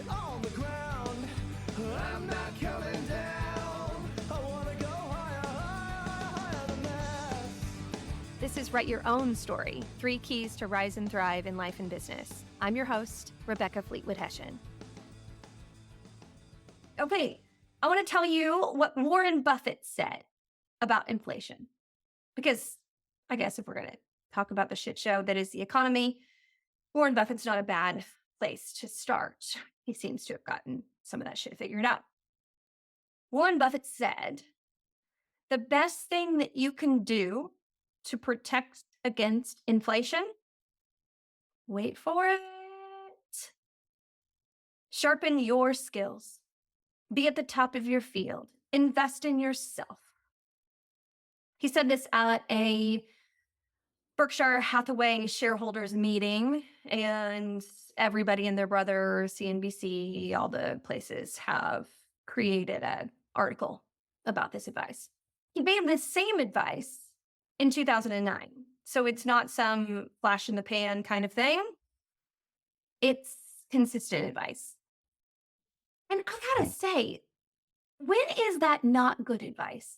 on the ground. I'm not coming down. I want to go higher, higher, higher than that. This is Write Your Own Story, 3 Keys to Rise and Thrive in Life and Business. I'm your host, Rebecca Fleetwood-Hession. Okay, I want to tell you what Warren Buffett said about inflation. Because I guess if we're going to talk about the shit show that is the economy, Warren Buffett's not a bad place to start. He seems to have gotten some of that shit figured out. Warren Buffett said, the best thing that you can do to protect against inflation, wait for it, sharpen your skills. Be at the top of your field. Invest in yourself. He said this at a Berkshire Hathaway shareholders meeting, and everybody and their brother, CNBC, all the places have created an article about this advice. He gave the same advice in 2009. So it's not some flash in the pan kind of thing. It's consistent advice. And I gotta say, when is that not good advice?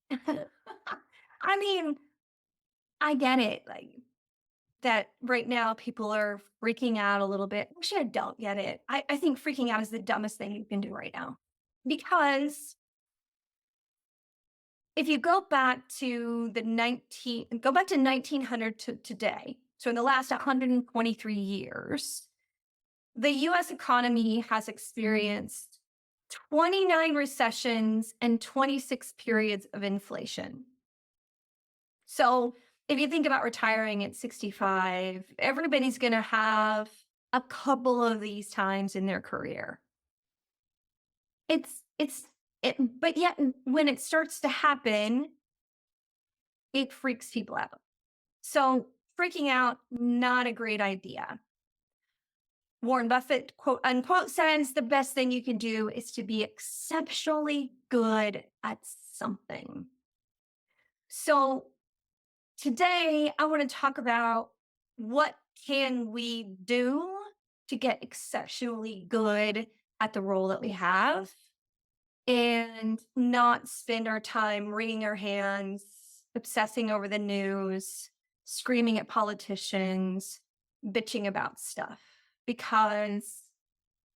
I mean, I get it, like that right now people are freaking out a little bit. Actually, I don't get it. I think freaking out is the dumbest thing you can do right now. Because if you go back to 1900 to today, so in the last 123 years, the US economy has experienced 29 recessions and 26 periods of inflation. So if you think about retiring at 65, everybody's going to have a couple of these times in their career. But yet when it starts to happen, it freaks people out. So freaking out, not a great idea. Warren Buffett, quote unquote, says the best thing you can do is to be exceptionally good at something. So today I want to talk about what can we do to get exceptionally good at the role that we have and not spend our time wringing our hands, obsessing over the news, screaming at politicians, bitching about stuff. Because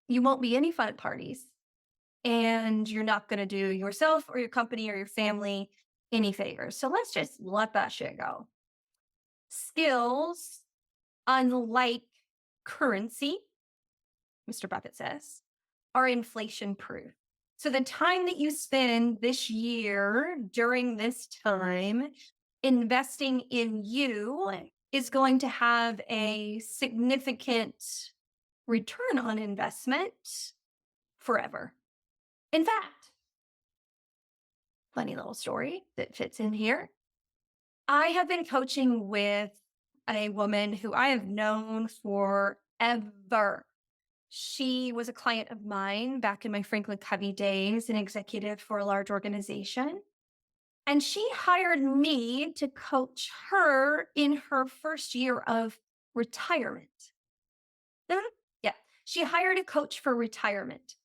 you won't be any fun at parties and you're not going to do yourself or your company or your family any favors. So let's just let that shit go. Skills, unlike currency, Mr. Buffett says, are inflation proof. So the time that you spend this year during this time investing in you is going to have a significant return on investment forever. In fact, funny little story that fits in here. I have been coaching with a woman who I have known forever. She was a client of mine back in my Franklin Covey days, an executive for a large organization. And she hired me to coach her in her first year of retirement. Yeah, she hired a coach for retirement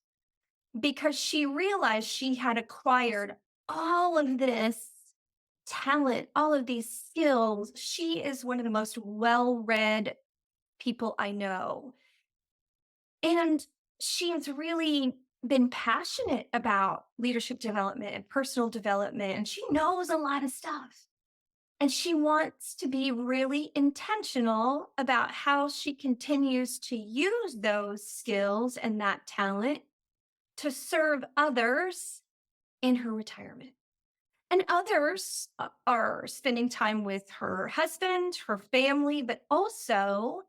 because she realized she had acquired all of this talent, all of these skills. She is one of the most well-read people I know. And she's really been passionate about leadership development and personal development, and she knows a lot of stuff. And she wants to be really intentional about how she continues to use those skills and that talent to serve others in her retirement. And others are spending time with her husband, her family, but also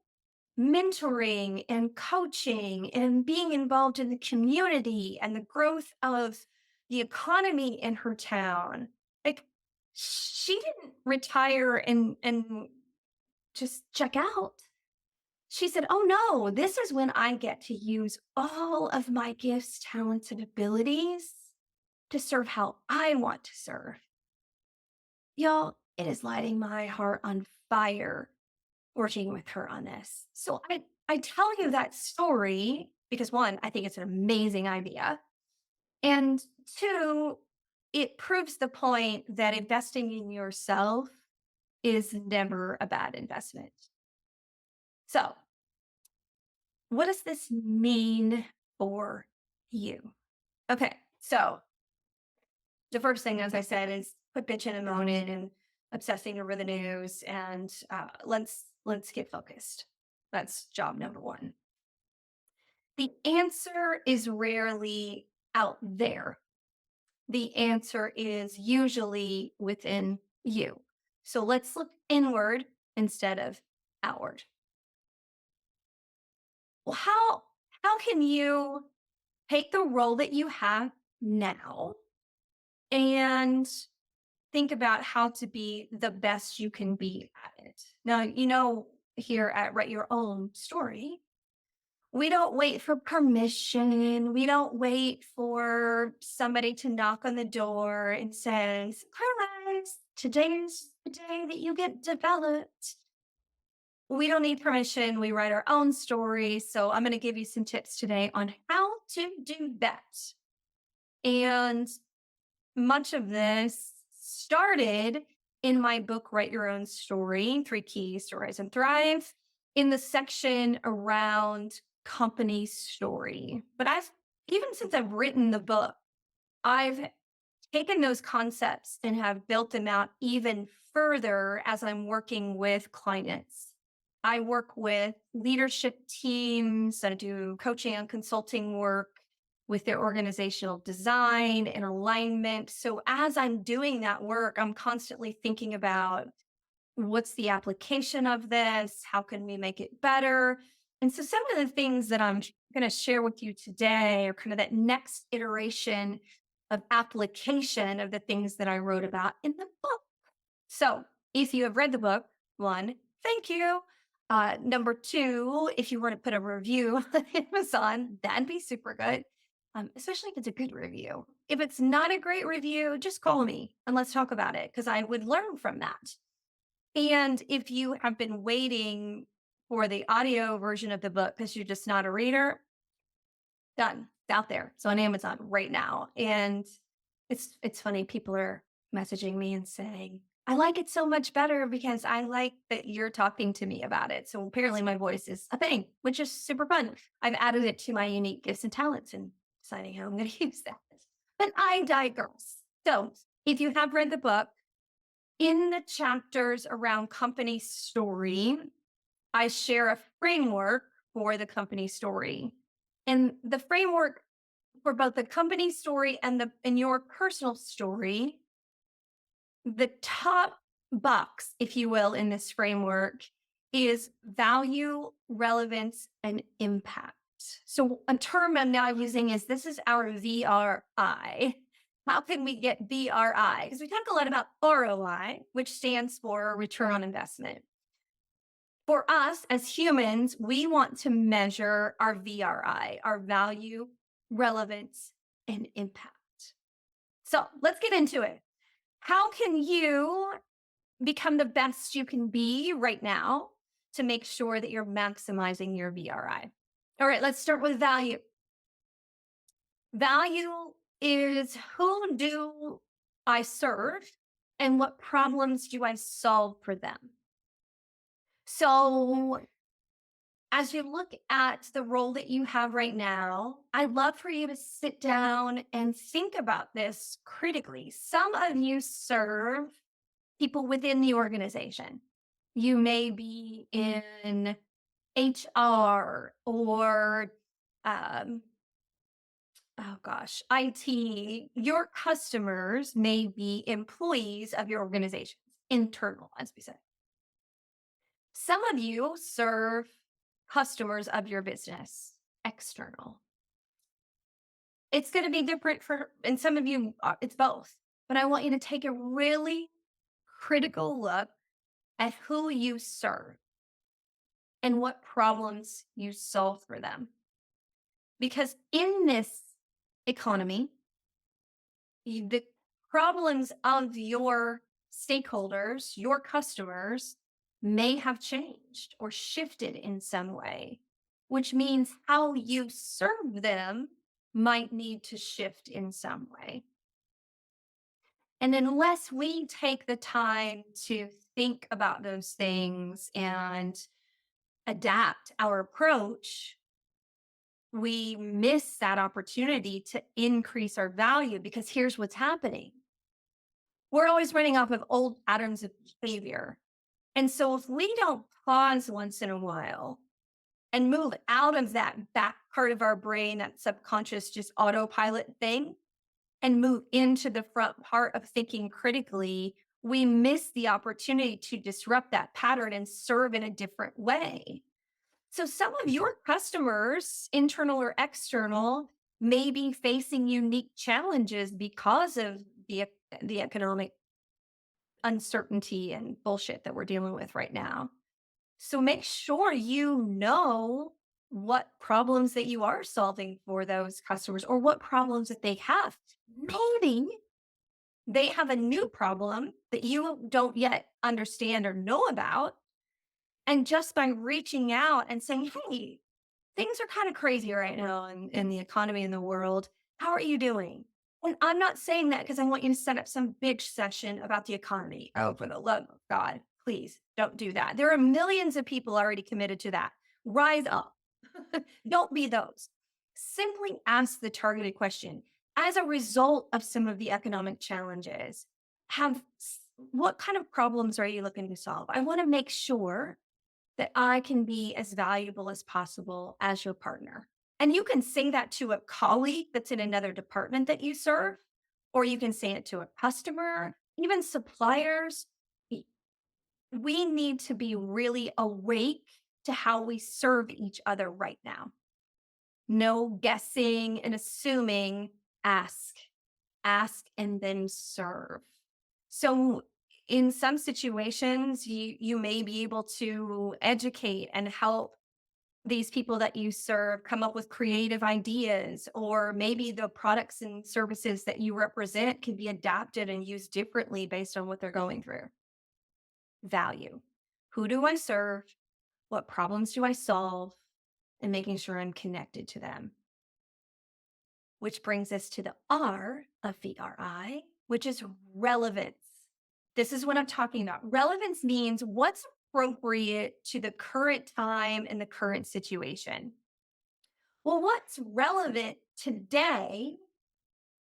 mentoring and coaching and being involved in the community and the growth of the economy in her town. Like, she didn't retire and just check out. She said, oh no, this is when I get to use all of my gifts, talents, and abilities to serve how I want to serve. Y'all, it is lighting my heart on fire working with her on this. So I tell you that story because one, I think it's an amazing idea. And two, it proves the point that investing in yourself is never a bad investment. So, what does this mean for you? Okay, so the first thing, as I said, is quit bitching and moaning and obsessing over the news, and let's get focused. That's job number one. The answer is rarely out there. The answer is usually within you. So let's look inward instead of outward. Well, how can you take the role that you have now and think about how to be the best you can be at it? Now, here at Write Your Own Story, we don't wait for permission. We don't wait for somebody to knock on the door and say, "Surprise, today's the day that you get developed." We don't need permission. We write our own story. So I'm going to give you some tips today on how to do that. And much of this started in my book, Write Your Own Story, 3 Keys to Rise and Thrive, in the section around company story. But even since I've written the book, I've taken those concepts and have built them out even further as I'm working with clients. I work with leadership teams. I do coaching and consulting work with their organizational design and alignment. So as I'm doing that work, I'm constantly thinking about what's the application of this? How can we make it better? And so some of the things that I'm going to share with you today are kind of that next iteration of application of the things that I wrote about in the book. So if you have read the book, one, thank you. Number two, if you were to put a review on Amazon, that'd be super good. Especially if it's a good review. If it's not a great review, just call me and let's talk about it because I would learn from that. And if you have been waiting for the audio version of the book because you're just not a reader, done. It's out there. It's on Amazon right now. And it's funny. People are messaging me and saying, "I like it so much better because I like that you're talking to me about it." So apparently my voice is a thing, which is super fun. I've added it to my unique gifts and talents and deciding how I'm going to use that. But I digress. So if you have read the book, in the chapters around company story, I share a framework for the company story. And the framework for both the company story and your personal story, the top box, if you will, in this framework is value, relevance, and impact. So a term I'm now using is this is our VRI. How can we get VRI? Because we talk a lot about ROI, which stands for return on investment. For us as humans, we want to measure our VRI, our value, relevance, and impact. So let's get into it. How can you become the best you can be right now to make sure that you're maximizing your VRI? All right, let's start with value. Value is who do I serve and what problems do I solve for them? So as you look at the role that you have right now, I'd love for you to sit down and think about this critically. Some of you serve people within the organization. You may be in HR or IT. Your customers may be employees of your organizations, internal, as we say. Some of you serve customers of your business, external. It's going to be different and some of you, it's both. But I want you to take a really critical look at who you serve and what problems you solve for them. Because in this economy, the problems of your stakeholders, your customers, may have changed or shifted in some way. which means how you serve them might need to shift in some way. And unless we take the time to think about those things and adapt our approach, we miss that opportunity to increase our value because here's what's happening. We're always running off of old patterns of behavior. And so if we don't pause once in a while and move out of that back part of our brain, that subconscious, just autopilot thing, and move into the front part of thinking critically, we miss the opportunity to disrupt that pattern and serve in a different way. So, some of your customers, internal or external, may be facing unique challenges because of the economic uncertainty and bullshit that we're dealing with right now. So make sure you know what problems that you are solving for those customers or what problems that they have. Maybe they have a new problem that you don't yet understand or know about. And just by reaching out and saying, hey, things are kind of crazy right now in the economy in the world. How are you doing? And I'm not saying that because I want you to set up some bitch session about the economy. Oh, for the love of God, please don't do that. There are millions of people already committed to that. Rise up. Don't be those. Simply ask the targeted question. As a result of some of the economic challenges, what kind of problems are you looking to solve? I want to make sure that I can be as valuable as possible as your partner. And you can say that to a colleague that's in another department that you serve, or you can say it to a customer, even suppliers. We need to be really awake to how we serve each other right now. No guessing and assuming, ask, ask, and then serve. So, in some situations, you may be able to educate and help these people that you serve come up with creative ideas, or maybe the products and services that you represent can be adapted and used differently based on what they're going through. Value. Who do I serve? What problems do I solve? And making sure I'm connected to them. Which brings us to the R of VRI, which is relevance. This is what I'm talking about. Relevance means what's appropriate to the current time and the current situation. Well, what's relevant today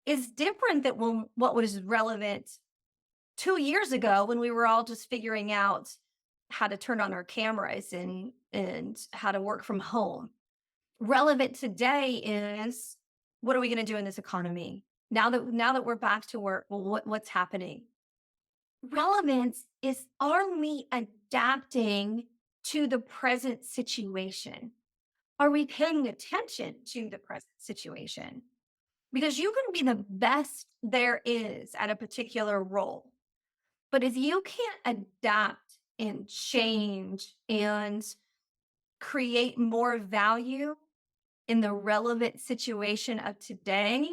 is different than what was relevant 2 years ago when we were all just figuring out how to turn on our cameras and how to work from home. Relevant today is what are we going to do in this economy now that we're back to work? Well, what's happening? Relevance is, are we adapting to the present situation? Are we paying attention to the present situation? Because you can be the best there is at a particular role. But if you can't adapt and change and create more value in the relevant situation of today,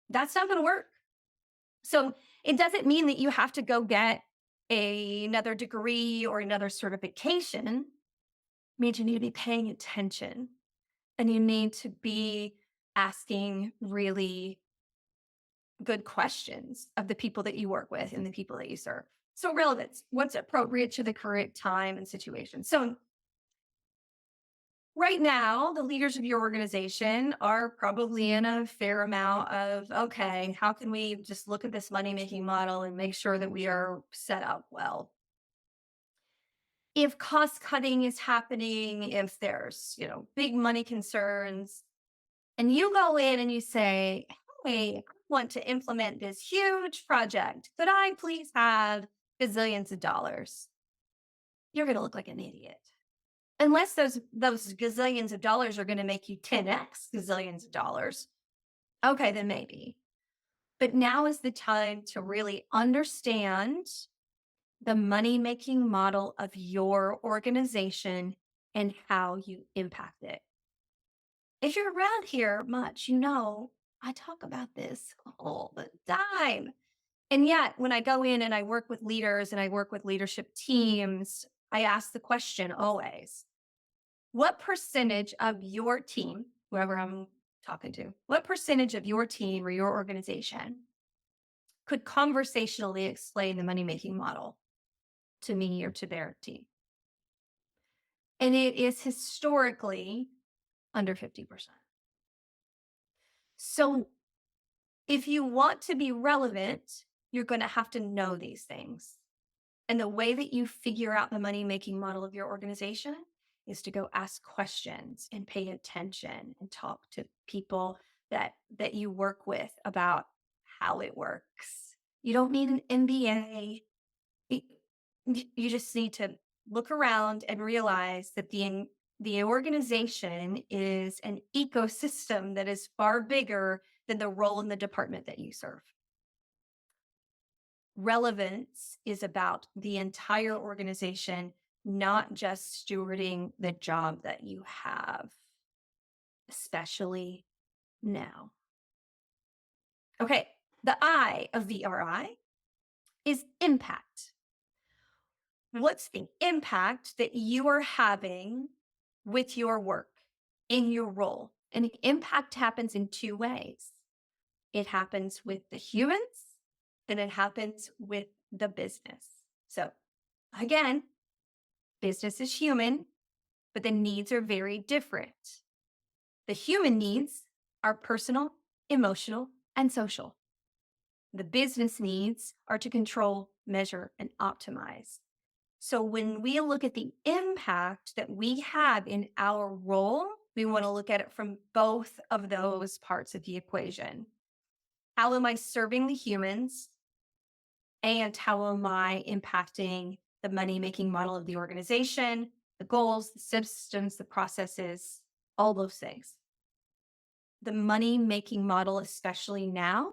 that's not going to work. So it doesn't mean that you have to go get another degree or another certification. It means you need to be paying attention and you need to be asking really good questions of the people that you work with and the people that you serve. So relevance, what's appropriate to the current time and situation. So right now, the leaders of your organization are probably in a fair amount of, okay, how can we just look at this money making model and make sure that we are set up well? If cost cutting is happening, if there's, big money concerns, and you go in and you say, hey, I want to implement this huge project. Could I please have gazillions of dollars? You're going to look like an idiot. Unless those gazillions of dollars are going to make you 10x gazillions of dollars. Okay, then maybe. But now is the time to really understand the money making model of your organization and how you impact it. If you're around here much, I talk about this all the time. And yet, when I go in and I work with leaders and I work with leadership teams, I ask the question always, What percentage of your team, whoever I'm talking to, what percentage of your team or your organization could conversationally explain the money making model to me or to their team? And it is historically under 50%. So if you want to be relevant, you're going to have to know these things. And the way that you figure out the money making model of your organization is to go ask questions and pay attention and talk to people that you work with about how it works. You don't need an MBA. Y- You just need to look around and realize that the organization is an ecosystem that is far bigger than the role in the department that you serve. Relevance is about the entire organization, not just stewarding the job that you have, especially now. Okay, the I of VRI is impact. What's the impact that you are having with your work in your role? And the impact happens in two ways. It happens with the humans and it happens with the business. So again, business is human, but the needs are very different. The human needs are personal, emotional, and social. The business needs are to control, measure, and optimize. So when we look at the impact that we have in our role, we want to look at it from both of those parts of the equation. How am I serving the humans? And how am I impacting the money making model of the organization, the goals, the systems, the processes, all those things? The money making model, especially now,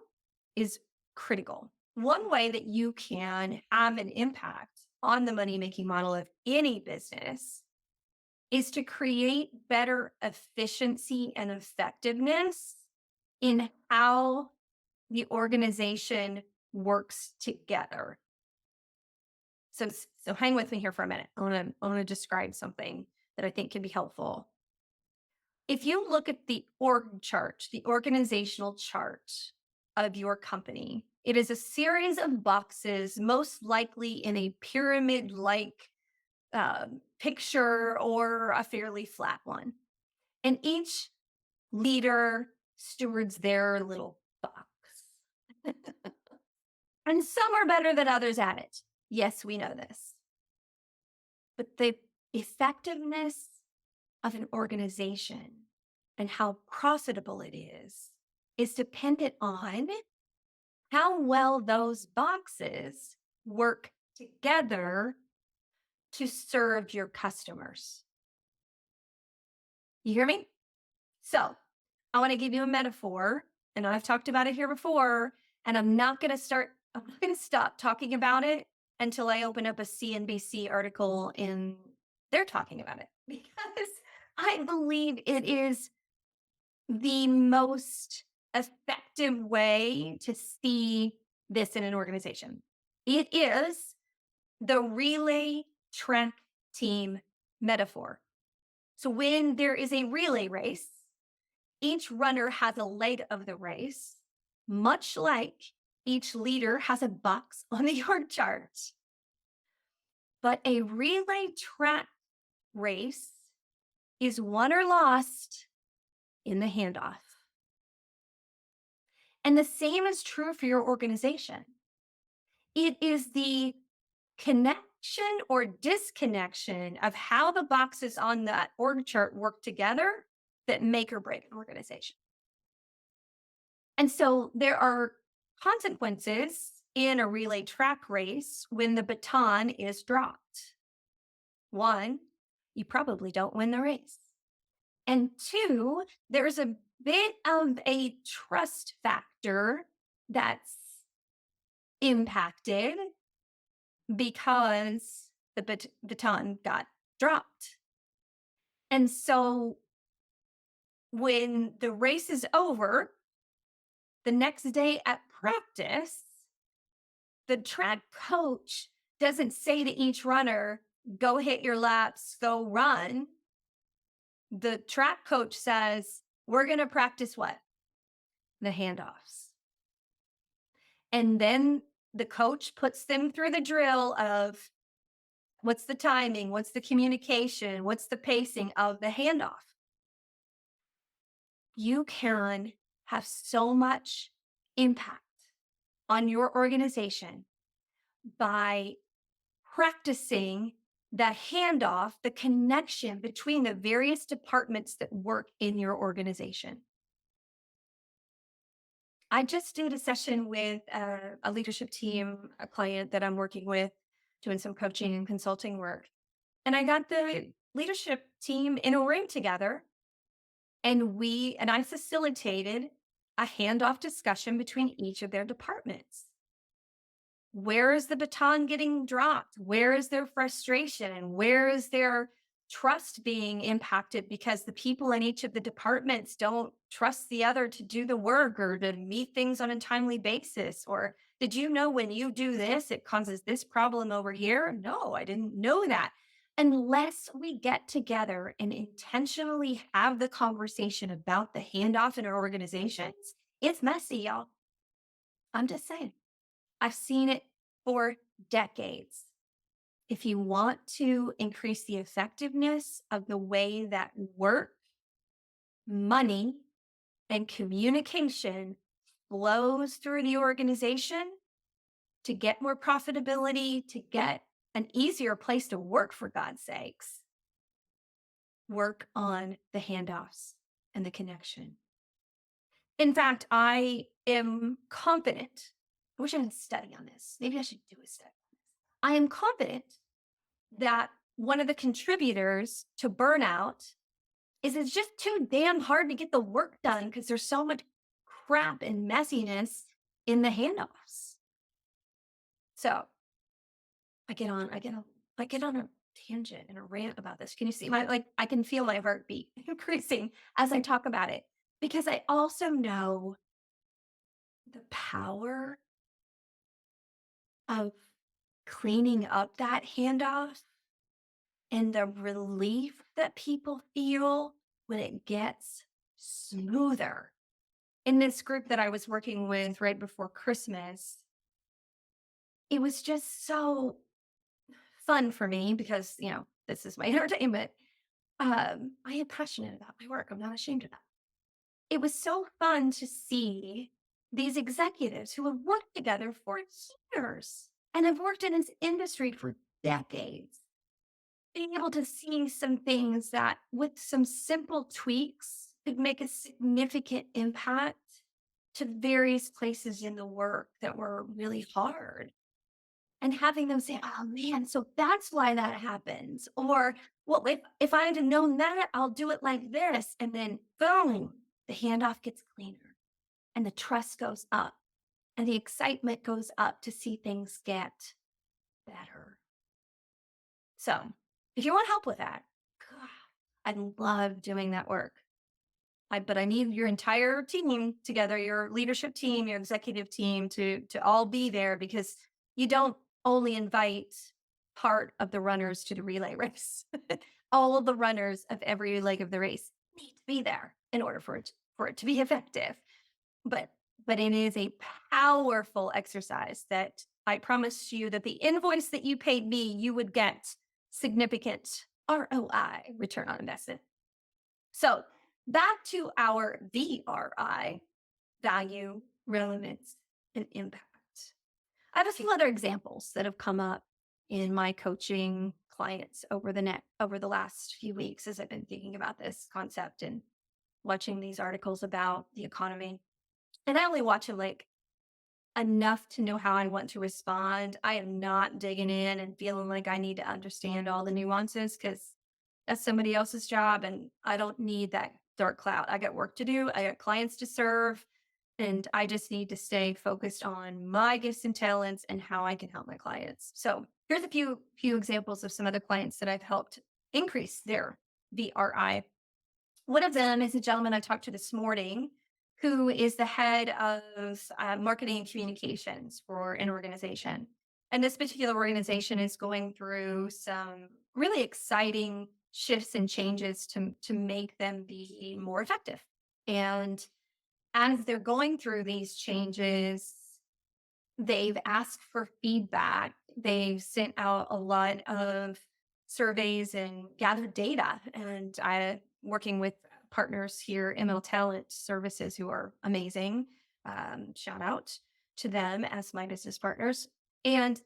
is critical. One way that you can have an impact on the money making model of any business is to create better efficiency and effectiveness in how the organization works together. So hang with me here for a minute. I want to describe something that I think can be helpful. If you look at the org chart, the organizational chart of your company, it is a series of boxes, most likely in a pyramid-like picture or a fairly flat one. And each leader stewards their little box. And some are better than others at it. Yes, we know this. But the effectiveness of an organization and how profitable it is dependent on how well those boxes work together to serve your customers. You hear me? So I want to give you a metaphor, and I've talked about it here before, and I'm not going to stop talking about it until I open up a CNBC article and they're talking about it because I believe it is the most effective way to see this in an organization. It is the relay track team metaphor. So when there is a relay race, each runner has a leg of the race, much like each leader has a box on the org chart. But a relay track race is won or lost in the handoff. And the same is true for your organization. It is the connection or disconnection of how the boxes on that org chart work together that make or break an organization. And so there are consequences in a relay track race when the baton is dropped. One, you probably don't win the race. And two, there's a bit of a trust factor that's impacted because the baton got dropped. And so when the race is over, the next day at practice, the track coach doesn't say to each runner, go hit your laps, go run. The track coach says, we're going to practice what? The handoffs. And then the coach puts them through the drill of what's the timing, what's the communication, what's the pacing of the handoff. You can have so much impact on your organization by practicing the handoff, the connection between the various departments that work in your organization. I just did a session with a leadership team, a client that I'm working with, doing some coaching and consulting work. And I got the leadership team in a room together, and I facilitated a handoff discussion between each of their departments. Where is the baton getting dropped? Where is their frustration? Where is their trust being impacted because the people in each of the departments don't trust the other to do the work or to meet things on a timely basis? Or did you know when you do this, it causes this problem over here? No, I didn't know that. Unless we get together and intentionally have the conversation about the handoff in our organizations, it's messy, y'all. I'm just saying. I've seen it for decades. If you want to increase the effectiveness of the way that work, money, and communication flows through the organization to get more profitability, to get an easier place to work, for God's sakes, work on the handoffs and the connection. In fact, I am confident. I wish I had study on this. Maybe I should do a study. I am confident that one of the contributors to burnout is it's just too damn hard to get the work done because there's so much crap and messiness in the handoffs. So I get on a tangent and a rant about this. Can you see I can feel my heartbeat increasing as I talk about it because I also know the power of cleaning up that handoff and the relief that people feel when it gets smoother. In this group that I was working with right before Christmas, it was just so fun for me because, this is my entertainment. I am passionate about my work. I'm not ashamed of that. It was so fun to see these executives who have worked together for years and have worked in this industry for decades, being able to see some things that with some simple tweaks could make a significant impact to various places in the work that were really hard. And having them say, oh man, so that's why that happens. Or, well, if I had known that, I'll do it like this. And then boom, the handoff gets cleaner and the trust goes up and the excitement goes up to see things get better. So if you want help with that, God, I love doing that work. But I need your entire team together, your leadership team, your executive team to all be there because you don't only invite part of the runners to the relay race. All of the runners of every leg of the race need to be there in order for it to be effective. But it is a powerful exercise that I promise you that the invoice that you paid me, you would get significant ROI, return on investment. So back to our VRI, value, relevance, and impact. I have a few other examples that have come up in my coaching clients over the last few weeks as I've been thinking about this concept and watching these articles about the economy. And I only watch them enough to know how I want to respond. I am not digging in and feeling like I need to understand all the nuances because that's somebody else's job and I don't need that dark cloud. I got work to do. I got clients to serve. And I just need to stay focused on my gifts and talents and how I can help my clients. So here's a few examples of some other clients that I've helped increase their VRI. One of them is a gentleman I talked to this morning who is the head of marketing and communications for an organization. And this particular organization is going through some really exciting shifts and changes to make them be more effective. And as they're going through these changes, they've asked for feedback. They've sent out a lot of surveys and gathered data. And I working with partners here, ML Talent Services, who are amazing. Shout out to them as my business partners. And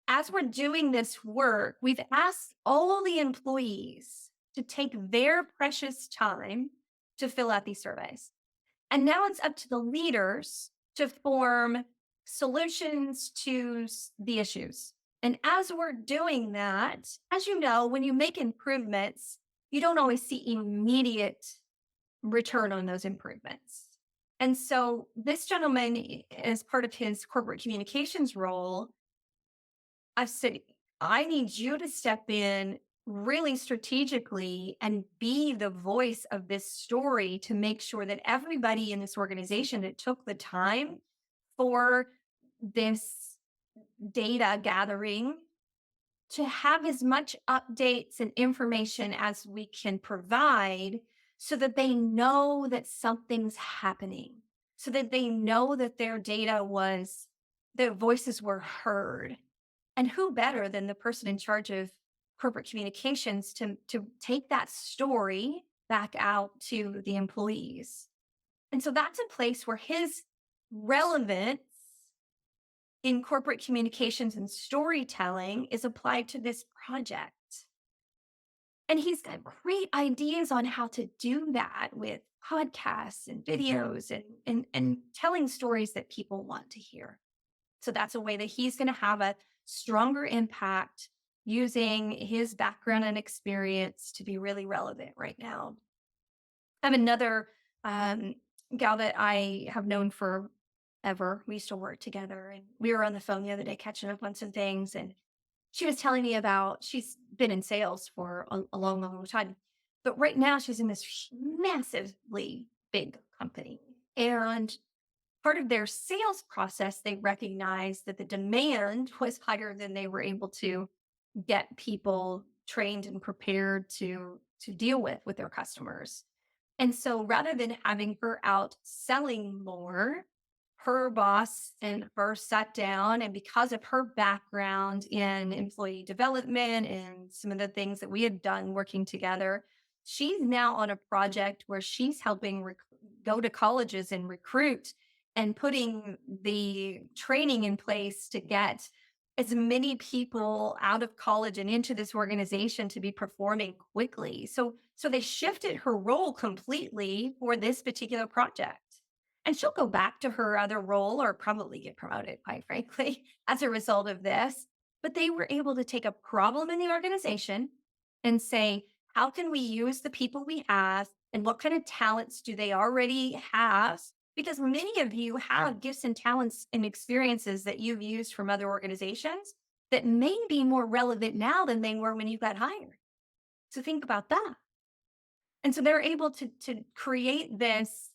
as we're doing this work, we've asked all the employees to take their precious time to fill out these surveys. And now it's up to the leaders to form solutions to the issues. And as we're doing that, as you know, when you make improvements, you don't always see immediate return on those improvements. And so this gentleman, as part of his corporate communications role, I've said, I need you to step in really strategically and be the voice of this story to make sure that everybody in this organization that took the time for this data gathering to have as much updates and information as we can provide so that they know that something's happening, so that they know that their voices were heard. And who better than the person in charge of corporate communications to take that story back out to the employees? And so that's a place where his relevance in corporate communications and storytelling is applied to this project. And he's got great ideas on how to do that with podcasts and videos and telling stories that people want to hear. So that's a way that he's going to have a stronger impact using his background and experience to be really relevant right now. I have another gal that I have known forever. We used to work together, and we were on the phone the other day catching up on some things. And she was telling me about she's been in sales for a long, long, long time. But right now, she's in this massively big company. And part of their sales process, they recognized that the demand was higher than they were able to get people trained and prepared to deal with their customers. And so rather than having her out selling more, her boss and her sat down, and because of her background in employee development and some of the things that we had done working together, she's now on a project where she's helping go to colleges and recruit and putting the training in place to get as many people out of college and into this organization to be performing quickly. So they shifted her role completely for this particular project. And she'll go back to her other role or probably get promoted, quite frankly, as a result of this. But they were able to take a problem in the organization and say, how can we use the people we have and what kind of talents do they already have? Because many of you have gifts and talents and experiences that you've used from other organizations that may be more relevant now than they were when you got hired. So think about that. And so they're able to create this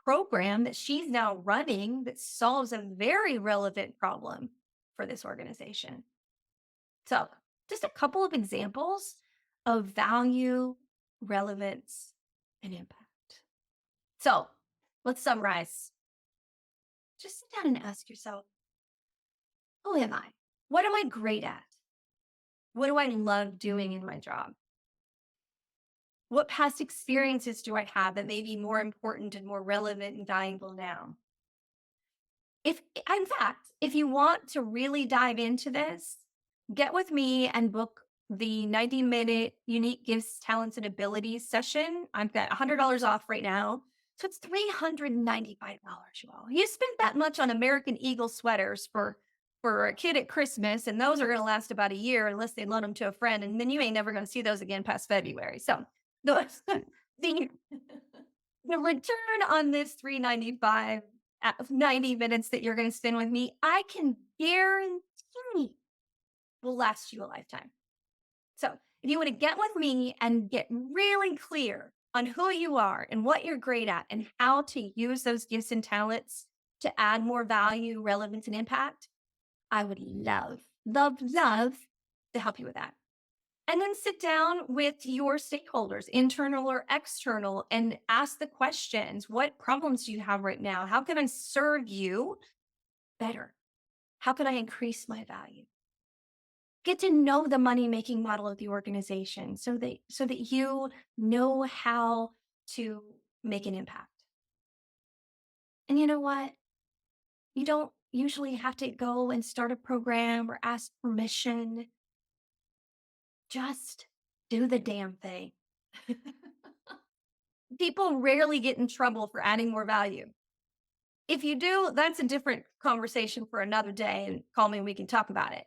program that she's now running that solves a very relevant problem for this organization. So just a couple of examples of value, relevance, and impact. So let's summarize. Just sit down and ask yourself, who am I? What am I great at? What do I love doing in my job? What past experiences do I have that may be more important and more relevant and valuable now? In fact, if you want to really dive into this, get with me and book the 90-minute unique gifts, talents, and abilities session. I've got $100 off right now. So it's $395, you all. You spent that much on American Eagle sweaters for a kid at Christmas, and those are going to last about a year unless they loan them to a friend, and then you ain't never going to see those again past February. So the the, the return on this $395 at 90 minutes that you're going to spend with me, I can guarantee will last you a lifetime. So if you want to get with me and get really clear on who you are and what you're great at and how to use those gifts and talents to add more value, relevance, and impact, I would love to help you with that. And then sit down with your stakeholders, internal or external, and ask the questions. What problems do you have right now? How can I serve you better? How can I increase my value? Get to know the money making model of the organization so that you know how to make an impact. And you know what? You don't usually have to go and start a program or ask permission. Just do the damn thing. People rarely get in trouble for adding more value. If you do, that's a different conversation for another day, and call me and we can talk about it.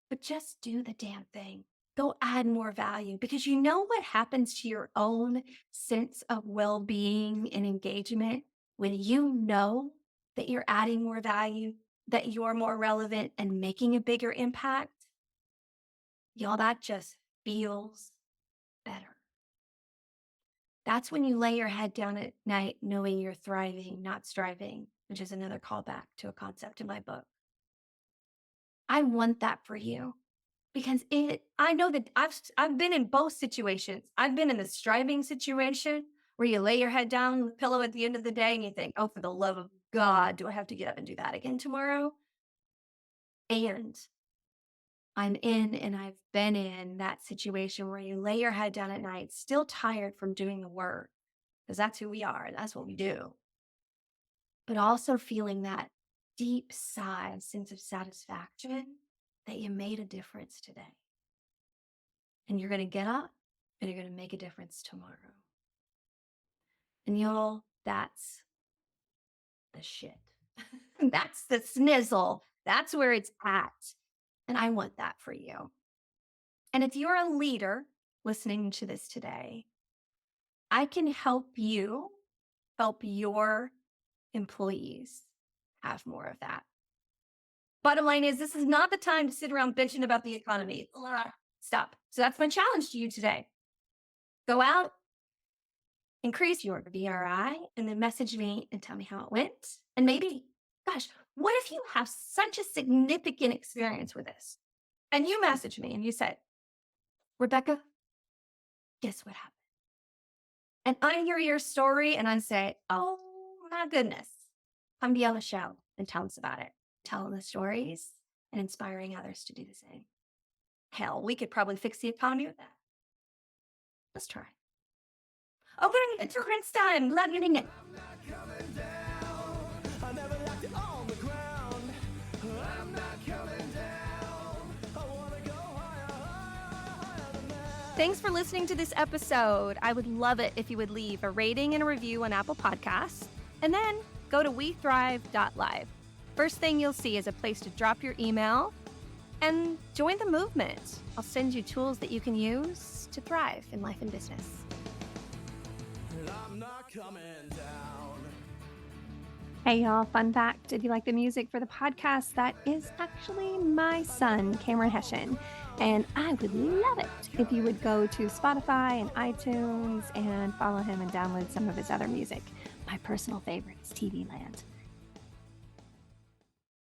But just do the damn thing. Go add more value, because you know what happens to your own sense of well being and engagement when you know that you're adding more value, that you're more relevant and making a bigger impact? Y'all, that just feels better. That's when you lay your head down at night knowing you're thriving, not striving, which is another callback to a concept in my book. I want that for you, because I know that I've been in both situations. I've been in the striving situation where you lay your head down on the pillow at the end of the day and you think, oh, for the love of God, do I have to get up and do that again tomorrow? And I'm in, and I've been in that situation where you lay your head down at night, still tired from doing the work, because that's who we are. That's what we do. But also feeling that deep sigh, sense of satisfaction that you made a difference today. And you're going to get up and you're going to make a difference tomorrow. And y'all, that's the shit. That's the snizzle. That's where it's at. And I want that for you. And if you're a leader listening to this today, I can help you help your employees have more of that. Bottom line is, this is not the time to sit around bitching about the economy. Stop. So that's my challenge to you today. Go out, increase your VRI, and then message me and tell me how it went. And maybe, gosh, what if you have such a significant experience with this? And you message me and you said, Rebecca, guess what happened? And I hear your story and I say, oh my goodness, come be on the show and tell us about it. Telling the stories and inspiring others to do the same. Hell, we could probably fix the economy with that. Let's try. Okay, it's your rinse time. Love getting it. I'm not coming down. I never left it on the ground. I'm not coming down. I wanna go higher, higher, higher than that. Thanks for listening to this episode. I would love it if you would leave a rating and a review on Apple Podcasts, and then go to wethrive.live. First thing you'll see is a place to drop your email and join the movement. I'll send you tools that you can use to thrive in life and business. I'm not coming down. Hey y'all, fun fact, if you like the music for the podcast, that is actually my son, Cameron Hessian. And I would love it if you would go to Spotify and iTunes and follow him and download some of his other music. My personal favorite is TV Land.